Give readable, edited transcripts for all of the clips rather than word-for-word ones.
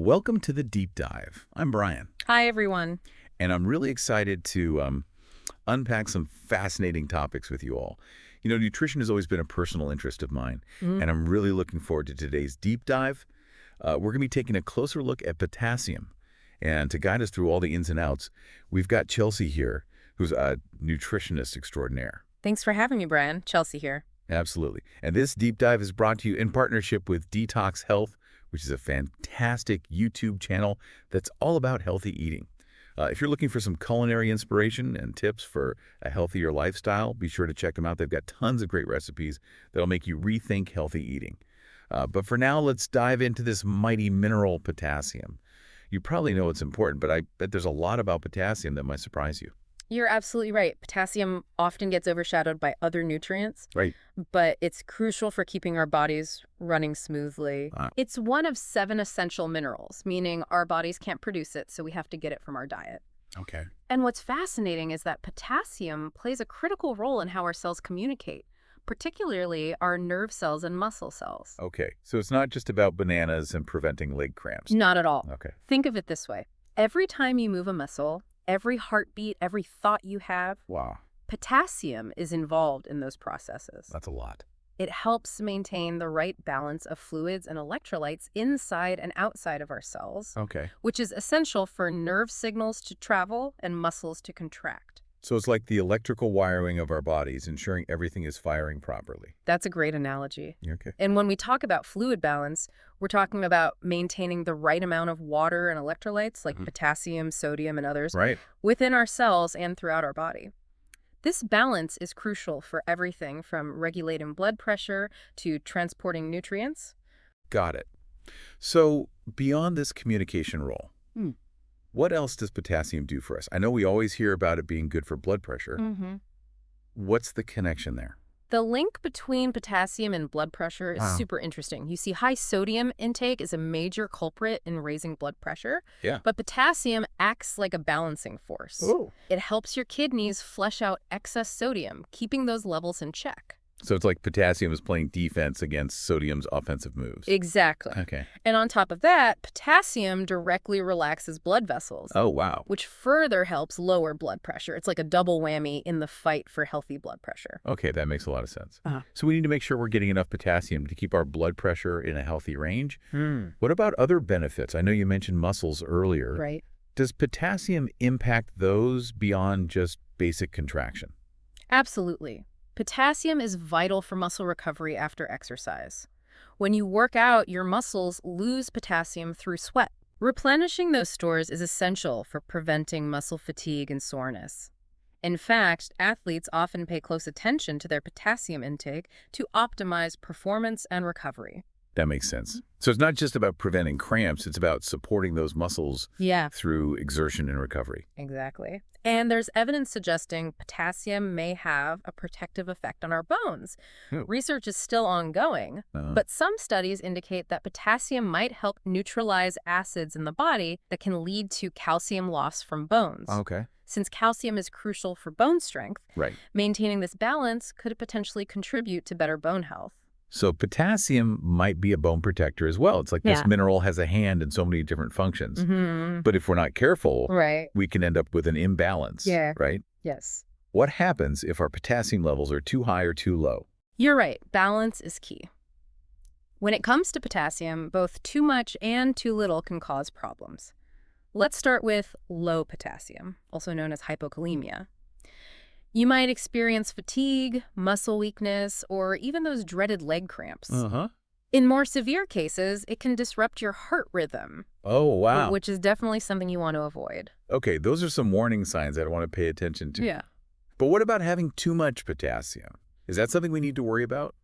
Welcome to the Deep Dive. I'm Brian, Hi, everyone. and I'm really excited to unpack some fascinating topics with you all. You know, nutrition has always been a personal interest of mine, Mm. and I'm really looking forward to today's deep dive. We're going to be taking a closer look at potassium, and to guide us through all the ins and outs, we've got Chelsea here, who's a nutritionist extraordinaire. Thanks for having me, Brian. Chelsea here. Absolutely. And this deep dive is brought to you in partnership with Detox Health, which is a fantastic YouTube channel that's all about healthy eating. If you're looking for some culinary inspiration and tips for a healthier lifestyle, be sure to check them out. They've got tons of great recipes that'll make you rethink healthy eating. But for now, let's dive into this mighty mineral potassium. You probably know it's important, but I bet there's a lot about potassium that might surprise you. You're absolutely right. Potassium often gets overshadowed by other nutrients, Right. but it's crucial for keeping our bodies running smoothly. Ah. It's one of 7 essential minerals, meaning our bodies can't produce it, so we have to get it from our diet. Okay. And what's fascinating is that potassium plays a critical role in how our cells communicate, particularly our nerve cells and muscle cells. Okay. So it's not just about bananas and preventing leg cramps. Not at all. Okay. Think of it this way. Every time you move a muscle, every heartbeat, every thought you have, Wow. potassium is involved in those processes. That's a lot. It helps maintain the right balance of fluids and electrolytes inside and outside of our cells, Okay. which is essential for nerve signals to travel and muscles to contract. So it's like the electrical wiring of our bodies, ensuring everything is firing properly. That's a great analogy. Okay. And when we talk about fluid balance, we're talking about maintaining the right amount of water and electrolytes like potassium, sodium, and others Right. within our cells and throughout our body. This balance is crucial for everything from regulating blood pressure to transporting nutrients. Got it. So beyond this communication role, Hmm. what else does potassium do for us? I know we always hear about it being good for blood pressure. What's the connection there? The link between potassium and blood pressure is Wow. super interesting. You see, high sodium intake is a major culprit in raising blood pressure, Yeah. but potassium acts like a balancing force. Oh. It helps your kidneys flush out excess sodium, keeping those levels in check. So it's like potassium is playing defense against sodium's offensive moves. Exactly. Okay. And on top of that, potassium directly relaxes blood vessels, Oh, wow. which further helps lower blood pressure. It's like a double whammy in the fight for healthy blood pressure. Okay, that makes a lot of sense. Uh-huh. So we need to make sure we're getting enough potassium to keep our blood pressure in a healthy range. What about other benefits? I know you mentioned muscles earlier. Right. Does potassium impact those beyond just basic contraction? Absolutely. Potassium is vital for muscle recovery after exercise. When you work out, your muscles lose potassium through sweat. Replenishing those stores is essential for preventing muscle fatigue and soreness. In fact, athletes often pay close attention to their potassium intake to optimize performance and recovery. That makes sense. So it's not just about preventing cramps, it's about supporting those muscles Yeah, through exertion and recovery. exactly. And there's evidence suggesting potassium may have a protective effect on our bones. Oh. Research is still ongoing, but some studies indicate that potassium might help neutralize acids in the body that can lead to calcium loss from bones. Okay. Since calcium is crucial for bone strength, Right. maintaining this balance could potentially contribute to better bone health. So potassium might be a bone protector as well. It's like this Yeah. mineral has a hand in so many different functions. But if we're not careful, Right. we can end up with an imbalance, Yeah. right? Yes. What happens if our potassium levels are too high or too low? You're right. Balance is key. When it comes to potassium, both too much and too little can cause problems. Let's start with low potassium, also known as hypokalemia. You might experience fatigue, muscle weakness, or even those dreaded leg cramps. Uh-huh. In more severe cases, it can disrupt your heart rhythm, Oh, wow. which is definitely something you want to avoid. Okay, those are some warning signs that I want to pay attention to. Yeah. But what about having too much potassium? Is that something we need to worry about?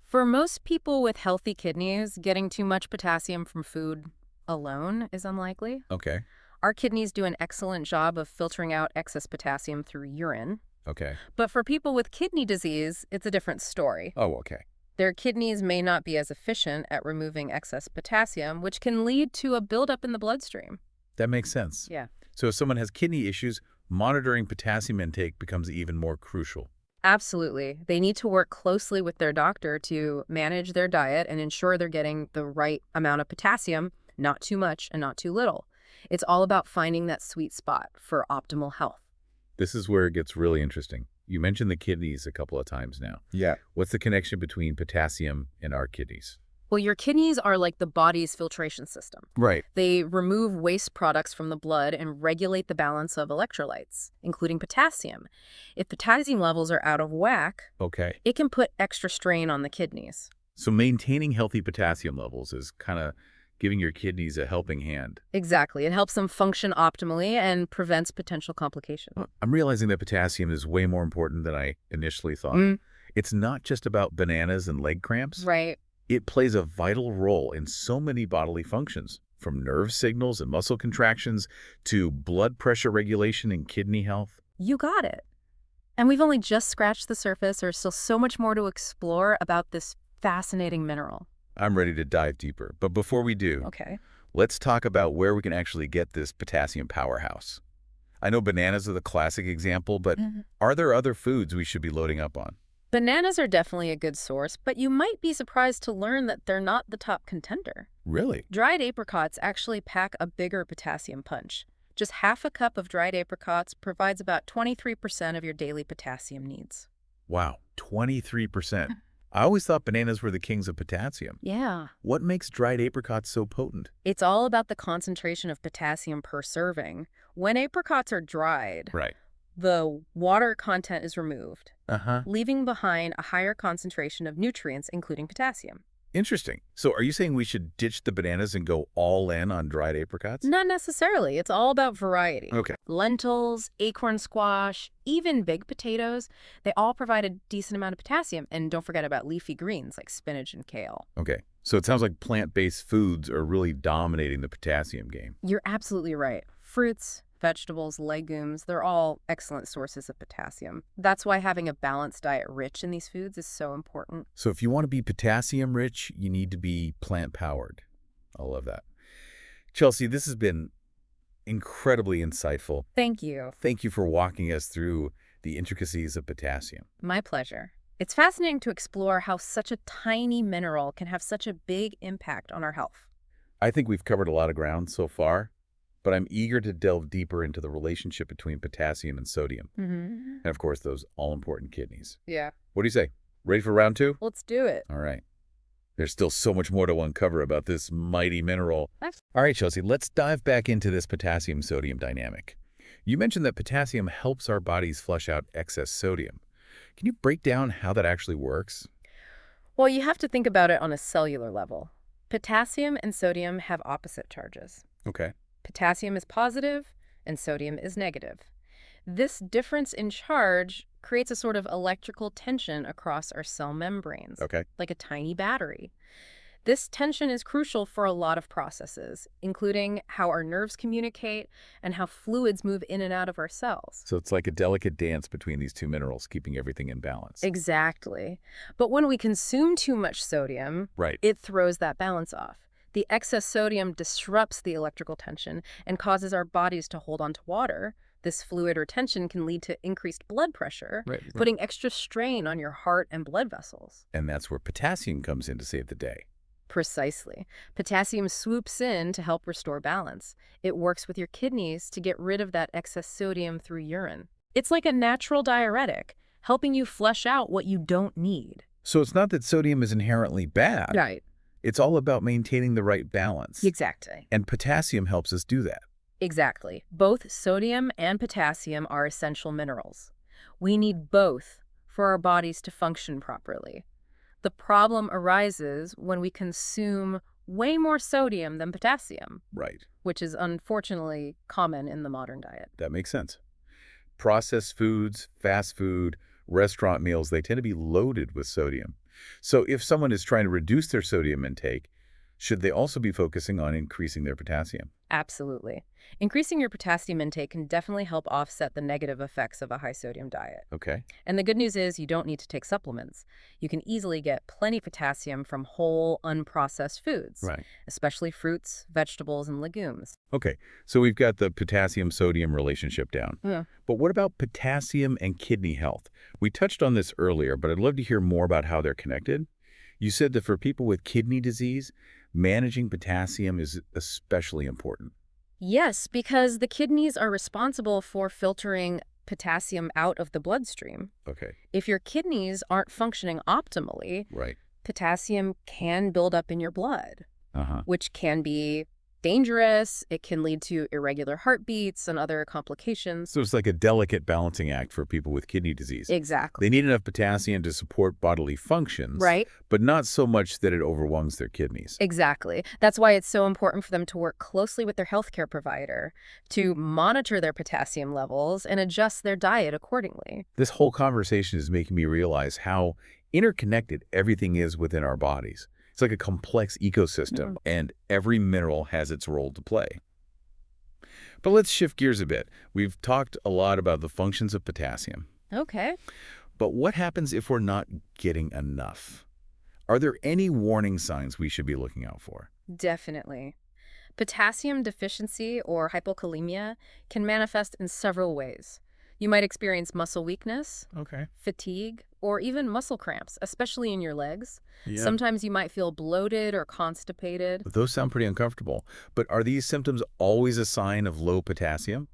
For most people with healthy kidneys, getting too much potassium from food alone is unlikely. Okay. Our kidneys do an excellent job of filtering out excess potassium through urine. Okay. But for people with kidney disease, it's a different story. Oh, okay. Their kidneys may not be as efficient at removing excess potassium, which can lead to a buildup in the bloodstream. That makes sense. Yeah. So if someone has kidney issues, monitoring potassium intake becomes even more crucial. Absolutely. They need to work closely with their doctor to manage their diet and ensure they're getting the right amount of potassium not too much and not too little. It's all about finding that sweet spot for optimal health. This is where it gets really interesting. You mentioned the kidneys a couple of times now. Yeah. What's the connection between potassium and our kidneys? Well, your kidneys are like the body's filtration system. Right. They remove waste products from the blood and regulate the balance of electrolytes, including potassium. If potassium levels are out of whack, Okay. it can put extra strain on the kidneys. So maintaining healthy potassium levels is kind of giving your kidneys a helping hand. Exactly. It helps them function optimally and prevents potential complications. I'm realizing that potassium is way more important than I initially thought. It's not just about bananas and leg cramps. Right. It plays a vital role in so many bodily functions, from nerve signals and muscle contractions to blood pressure regulation and kidney health. You got it. And we've only just scratched the surface. There's still so much more to explore about this fascinating mineral. I'm ready to dive deeper. But before we do, Okay. let's talk about where we can actually get this potassium powerhouse. I know bananas are the classic example, but are there other foods we should be loading up on? Bananas are definitely a good source, but you might be surprised to learn that they're not the top contender. Really? Dried apricots actually pack a bigger potassium punch. Just half a cup of dried apricots provides about 23% of your daily potassium needs. Wow, 23%. I always thought bananas were the kings of potassium. Yeah. What makes dried apricots so potent? It's all about the concentration of potassium per serving. When apricots are dried, Right. the water content is removed, Uh-huh. leaving behind a higher concentration of nutrients, including potassium. Interesting. So are you saying we should ditch the bananas and go all in on dried apricots? Not necessarily. It's all about variety. Okay. Lentils, acorn squash, even big potatoes, they all provide a decent amount of potassium. And don't forget about leafy greens like spinach and kale. Okay. So it sounds like plant-based foods are really dominating the potassium game. You're absolutely right. Fruits, vegetables, legumes, they're all excellent sources of potassium. That's why having a balanced diet rich in these foods is so important. So if you want to be potassium rich, you need to be plant-powered. I love that. Chelsea, this has been incredibly insightful. Thank you. Thank you for walking us through the intricacies of potassium. My pleasure. It's fascinating to explore how such a tiny mineral can have such a big impact on our health. I think we've covered a lot of ground so far, but I'm eager to delve deeper into the relationship between potassium and sodium. And of course, those all-important kidneys. Yeah. What do you say? Ready for round two? Let's do it. All right. There's still so much more to uncover about this mighty mineral. All right, Chelsea, let's dive back into this potassium-sodium dynamic. You mentioned that potassium helps our bodies flush out excess sodium. Can you break down how that actually works? Well, you have to think about it on a cellular level. Potassium and sodium have opposite charges. Okay. Potassium is positive and sodium is negative. This difference in charge creates a sort of electrical tension across our cell membranes, Okay. like a tiny battery. This tension is crucial for a lot of processes, including how our nerves communicate and how fluids move in and out of our cells. So it's like a delicate dance between these two minerals, keeping everything in balance. Exactly. But when we consume too much sodium, Right. it throws that balance off. The excess sodium disrupts the electrical tension and causes our bodies to hold on to water. This fluid or tension can lead to increased blood pressure, Right. putting extra strain on your heart and blood vessels. And that's where potassium comes in to save the day. Precisely. Potassium swoops in to help restore balance. It works with your kidneys to get rid of that excess sodium through urine. It's like a natural diuretic, helping you flush out what you don't need. So it's not that sodium is inherently bad. Right. It's all about maintaining the right balance. Exactly. And potassium helps us do that. Exactly. Both sodium and potassium are essential minerals. We need both for our bodies to function properly. The problem arises when we consume way more sodium than potassium, Right. which is unfortunately common in the modern diet. That makes sense. Processed foods, fast food, restaurant meals, they tend to be loaded with sodium. So if someone is trying to reduce their sodium intake, should they also be focusing on increasing their potassium? Absolutely. Increasing your potassium intake can definitely help offset the negative effects of a high-sodium diet. Okay. And the good news is you don't need to take supplements. You can easily get plenty of potassium from whole, unprocessed foods, Right. especially fruits, vegetables, and legumes. Okay. So we've got the potassium-sodium relationship down. Yeah. But what about potassium and kidney health? We touched on this earlier, but I'd love to hear more about how they're connected. You said that for people with kidney disease, managing potassium is especially important. Yes, because the kidneys are responsible for filtering potassium out of the bloodstream. Okay, If your kidneys aren't functioning optimally, right. potassium can build up in your blood, Uh-huh. which can be dangerous. It can lead to irregular heartbeats and other complications. So it's like a delicate balancing act for people with kidney disease. Exactly. They need enough potassium to support bodily functions, Right? but not so much that it overwhelms their kidneys. Exactly. That's why it's so important for them to work closely with their healthcare provider to monitor their potassium levels and adjust their diet accordingly. This whole conversation is making me realize how interconnected everything is within our bodies. It's like a complex ecosystem, Mm. and every mineral has its role to play. But let's shift gears a bit. We've talked a lot about the functions of potassium. Okay. But what happens if we're not getting enough? Are there any warning signs we should be looking out for? Definitely. Potassium deficiency or hypokalemia can manifest in several ways. You might experience muscle weakness, Okay. fatigue, or even muscle cramps, especially in your legs. Yeah. Sometimes you might feel bloated or constipated. Those sound pretty uncomfortable. But are these symptoms always a sign of low potassium?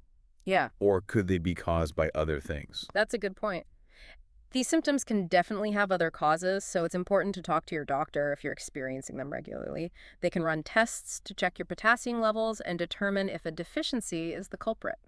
Yeah, Or could they be caused by other things? that's a good point. These symptoms can definitely have other causes, so it's important to talk to your doctor if you're experiencing them regularly. They can run tests to check your potassium levels and determine if a deficiency is the culprit.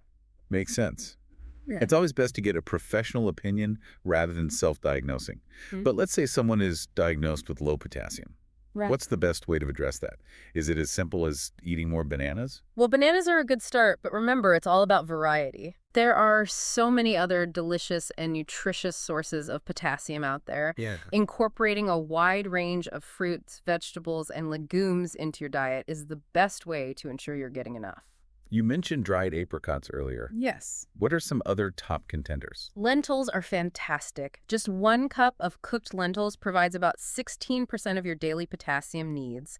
Makes sense. Yeah. It's always best to get a professional opinion rather than self-diagnosing. Hmm. But let's say someone is diagnosed with low potassium. Right. What's the best way to address that? Is it as simple as eating more bananas? Well, bananas are a good start, but remember, it's all about variety. There are so many other delicious and nutritious sources of potassium out there. Yeah. Incorporating a wide range of fruits, vegetables, and legumes into your diet is the best way to ensure you're getting enough. You mentioned dried apricots earlier. Yes. What are some other top contenders? Lentils are fantastic. Just 1 cup of cooked lentils provides about 16% of your daily potassium needs.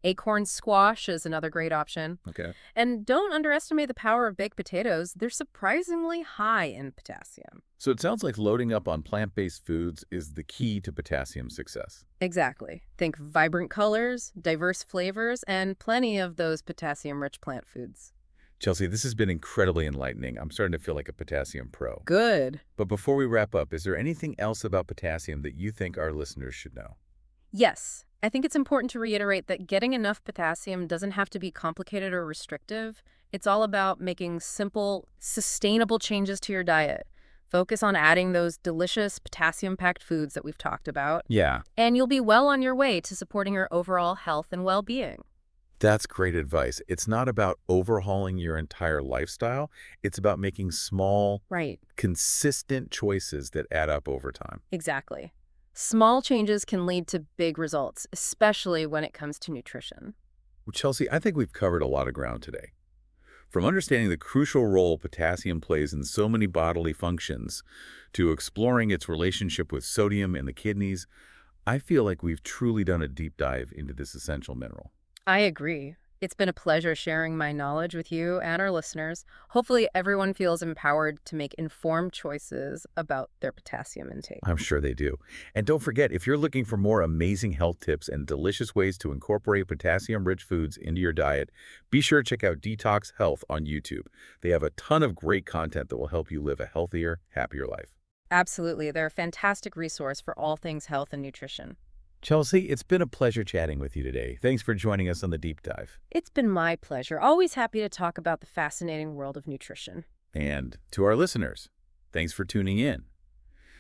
Acorn squash is another great option. Okay. And don't underestimate the power of baked potatoes. They're surprisingly high in potassium. So it sounds like loading up on plant-based foods is the key to potassium success. Exactly. Think vibrant colors, diverse flavors, and plenty of those potassium-rich plant foods. Chelsea, this has been incredibly enlightening. I'm starting to feel like a potassium pro. Good. But before we wrap up, is there anything else about potassium that you think our listeners should know? Yes, I think it's important to reiterate that getting enough potassium doesn't have to be complicated or restrictive. It's all about making simple, sustainable changes to your diet. Focus on adding those delicious potassium-packed foods that we've talked about, Yeah, and you'll be well on your way to supporting your overall health and well-being. that's great advice. It's not about overhauling your entire lifestyle. It's about making small, Right. consistent choices that add up over time. Exactly. Small changes can lead to big results, especially when it comes to nutrition. Well, Chelsea, I think we've covered a lot of ground today. From understanding the crucial role potassium plays in so many bodily functions to exploring its relationship with sodium in the kidneys, I feel like we've truly done a deep dive into this essential mineral. I agree. It's been a pleasure sharing my knowledge with you and our listeners. Hopefully, everyone feels empowered to make informed choices about their potassium intake. I'm sure they do. And don't forget, if you're looking for more amazing health tips and delicious ways to incorporate potassium-rich foods into your diet, be sure to check out Detox Health on YouTube. They have a ton of great content that will help you live a healthier, happier life. Absolutely. They're a fantastic resource for all things health and nutrition. Chelsea, it's been a pleasure chatting with you today. Thanks for joining us on the Deep Dive. It's been my pleasure. Always happy to talk about the fascinating world of nutrition. And to our listeners, thanks for tuning in.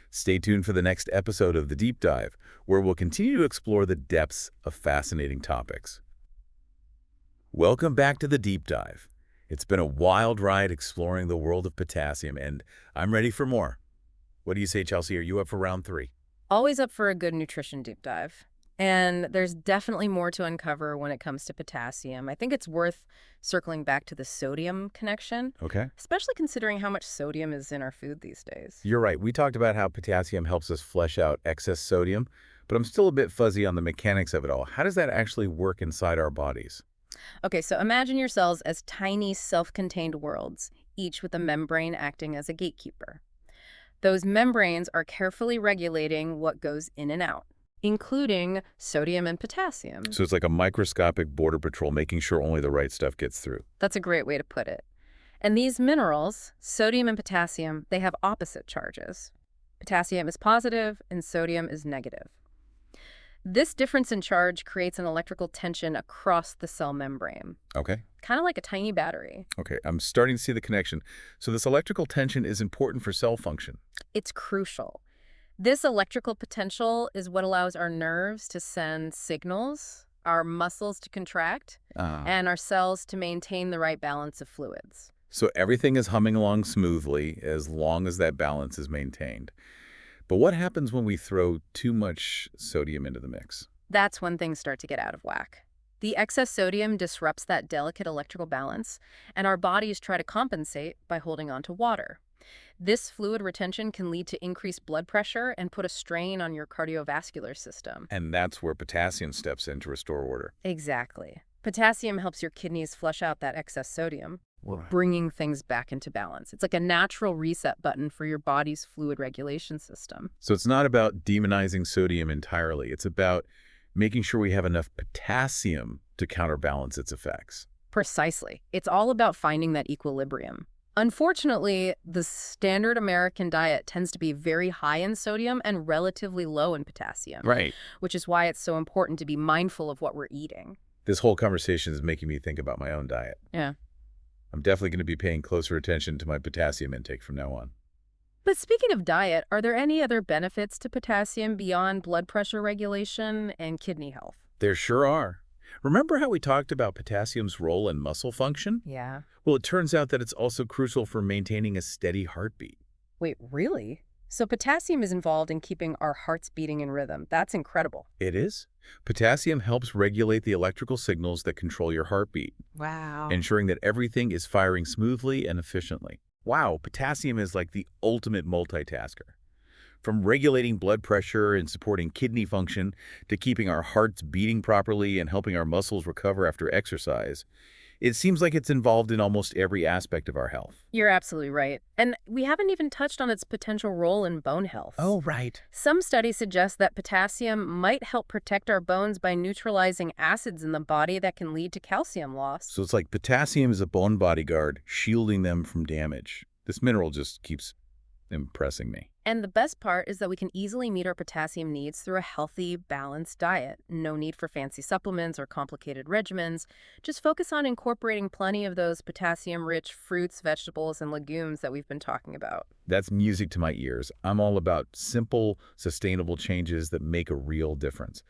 Stay tuned for the next episode of The Deep Dive, where we'll continue to explore the depths of fascinating topics. Welcome back to The Deep Dive. It's been a wild ride exploring the world of potassium, and I'm ready for more. What do you say, Chelsea? Are you up for round 3? Always up for a good nutrition deep dive. And there's definitely more to uncover when it comes to potassium. I think it's worth circling back to the sodium connection, Okay. especially considering how much sodium is in our food these days. You're right. We talked about how potassium helps us flush out excess sodium, but I'm still a bit fuzzy on the mechanics of it all. How does that actually work inside our bodies? Okay, so imagine your cells as tiny self-contained worlds, each with a membrane acting as a gatekeeper. Those membranes are carefully regulating what goes in and out. including sodium and potassium. So it's like a microscopic border patrol making sure only the right stuff gets through. That's a great way to put it. And these minerals, sodium and potassium, they have opposite charges. Potassium is positive and sodium is negative. This difference in charge creates an electrical tension across the cell membrane, Okay. kind of like a tiny battery. Okay, I'm starting to see the connection. So this electrical tension is important for cell function. It's crucial. This electrical potential is what allows our nerves to send signals, our muscles to contract, and our cells to maintain the right balance of fluids. So everything is humming along smoothly as long as that balance is maintained. But what happens when we throw too much sodium into the mix? That's when things start to get out of whack. The excess sodium disrupts that delicate electrical balance, and our bodies try to compensate by holding on to water. This fluid retention can lead to increased blood pressure and put a strain on your cardiovascular system. And that's where potassium steps in to restore order. Exactly. Potassium helps your kidneys flush out that excess sodium, bringing things back into balance. It's like a natural reset button for your body's fluid regulation system. So it's not about demonizing sodium entirely. It's about making sure we have enough potassium to counterbalance its effects. Precisely. It's all about finding that equilibrium. Unfortunately, the standard American diet tends to be very high in sodium and relatively low in potassium. Right. Which is why it's so important to be mindful of what we're eating. This whole conversation is making me think about my own diet. Yeah. I'm definitely going to be paying closer attention to my potassium intake from now on. But speaking of diet, are there any other benefits to potassium beyond blood pressure regulation and kidney health? There sure are. Remember how we talked about potassium's role in muscle function? Yeah. Well, it turns out that it's also crucial for maintaining a steady heartbeat. Wait, really? So potassium is involved in keeping our hearts beating in rhythm. That's incredible. It is. Potassium helps regulate the electrical signals that control your heartbeat, Wow. ensuring that everything is firing smoothly and efficiently. Wow, potassium is like the ultimate multitasker. From regulating blood pressure and supporting kidney function to keeping our hearts beating properly and helping our muscles recover after exercise, it seems like it's involved in almost every aspect of our health. You're absolutely right. And we haven't even touched on its potential role in bone health. Right. Some studies suggest that potassium might help protect our bones by neutralizing acids in the body that can lead to calcium loss. So it's like potassium is a bone bodyguard, shielding them from damage. This mineral just keeps impressing me. And the best part is that we can easily meet our potassium needs through a healthy, balanced diet. No need for fancy supplements or complicated regimens. Just focus on incorporating plenty of those potassium-rich fruits, vegetables, and legumes that we've been talking about. That's music to my ears. I'm all about simple, sustainable changes that make a real difference.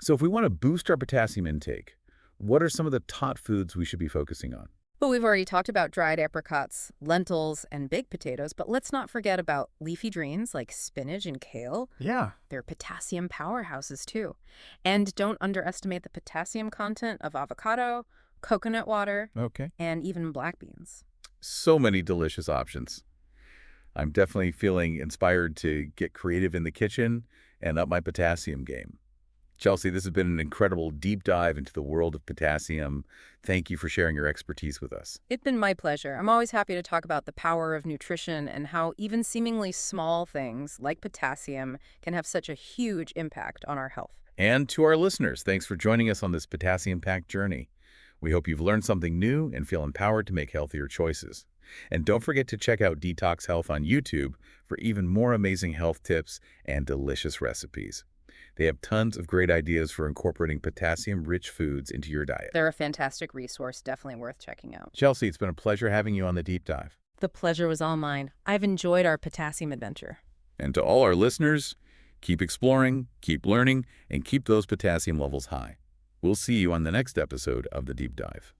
So if we want to boost our potassium intake, what are some of the top foods we should be focusing on? But we've already talked about dried apricots, lentils, and baked potatoes, but let's not forget about leafy greens like spinach and kale. Yeah. They're potassium powerhouses too. And don't underestimate the potassium content of avocado, coconut water, Okay. and even black beans. So many delicious options. I'm definitely feeling inspired to get creative in the kitchen and up my potassium game. Chelsea, this has been an incredible deep dive into the world of potassium. Thank you for sharing your expertise with us. It's been my pleasure. I'm always happy to talk about the power of nutrition and how even seemingly small things like potassium can have such a huge impact on our health. And to our listeners, thanks for joining us on this potassium-packed journey. We hope you've learned something new and feel empowered to make healthier choices. And don't forget to check out Detox Health on YouTube for even more amazing health tips and delicious recipes. They have tons of great ideas for incorporating potassium-rich foods into your diet. They're a fantastic resource, definitely worth checking out. Chelsea, it's been a pleasure having you on the Deep Dive. The pleasure was all mine. I've enjoyed our potassium adventure. And to all our listeners, keep exploring, keep learning, and keep those potassium levels high. We'll see you on the next episode of the Deep Dive.